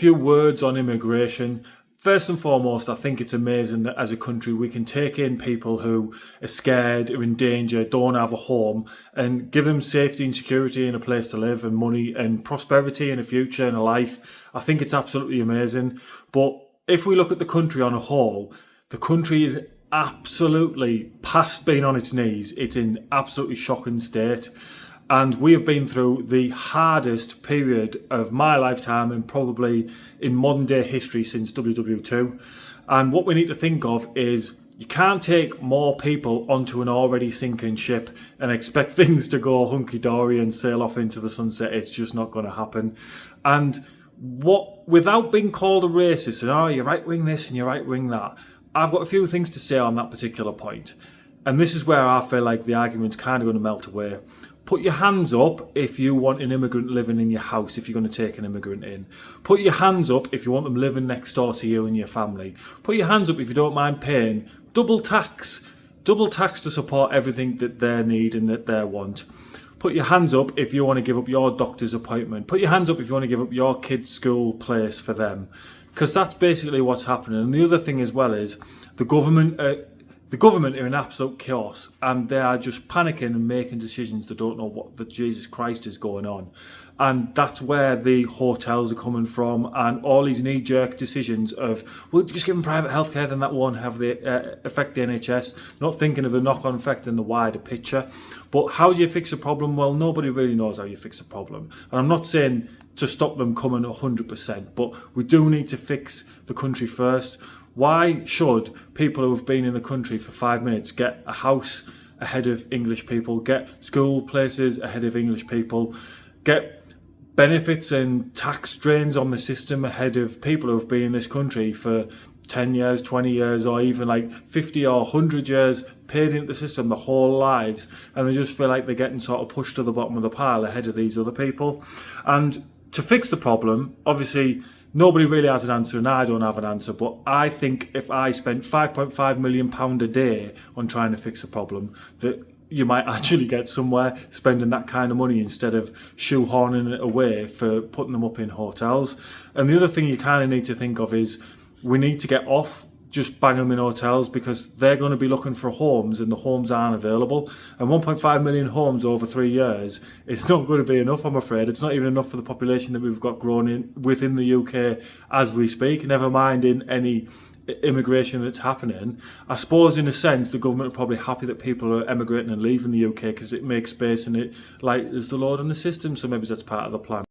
few words on immigration. First and foremost, I think it's amazing that as a country we can take in people who are scared, are in danger, don't have a home, and give them safety and security and a place to live and money and prosperity and a future and a life. I think it's absolutely amazing. But if we look at the country on a whole, the country is absolutely past being on its knees. It's in absolutely shocking state. And we have been through the hardest period of my lifetime and probably in modern day history since WW2. And what we need to think of is you can't take more people onto an already sinking ship and expect things to go hunky-dory and sail off into the sunset. It's just not going to happen. And without being called a racist and, oh, you're right-wing this and you're right-wing that, I've got a few things to say on that particular point. And this is where I feel like the argument's kind of going to melt away. Put your hands up if you want an immigrant living in your house, if you're going to take an immigrant in. Put your hands up if you want them living next door to you and your family. Put your hands up if you don't mind paying double tax to support everything that they need and that they want. Put your hands up if you want to give up your doctor's appointment. Put your hands up if you want to give up your kid's school place for them. Because that's basically what's happening. And the other thing as well is the government are in absolute chaos and they are just panicking and making decisions. They don't know what the Jesus Christ is going on. And that's where the hotels are coming from and all these knee-jerk decisions of, well, just give them private healthcare, then that won't have the affect the NHS. Not thinking of the knock-on effect in the wider picture. But how do you fix a problem? Well, nobody really knows how you fix a problem. And I'm not saying to stop them coming 100%, but we do need to fix the country first. Why should people who have been in the country for 5 minutes get a house ahead of English people, get school places ahead of English people, get benefits and tax drains on the system ahead of people who have been in this country for 10 years, 20 years, or even like 50 or 100 years, paid into the system their whole lives, and they just feel like they're getting sort of pushed to the bottom of the pile ahead of these other people. And to fix the problem, obviously, nobody really has an answer and I don't have an answer, but I think if I spent £5.5 million a day on trying to fix a problem, that you might actually get somewhere spending that kind of money instead of shoehorning it away for putting them up in hotels. And the other thing you kind of need to think of is we need to get off just bang them in hotels because they're going to be looking for homes and the homes aren't available. And 1.5 million homes over 3 years, it's not going to be enough, I'm afraid. It's not even enough for the population that we've got growing within the UK as we speak, never mind in any immigration that's happening. I suppose in a sense the government are probably happy that people are emigrating and leaving the UK because it makes space and it like there's the load on the system, so maybe that's part of the plan.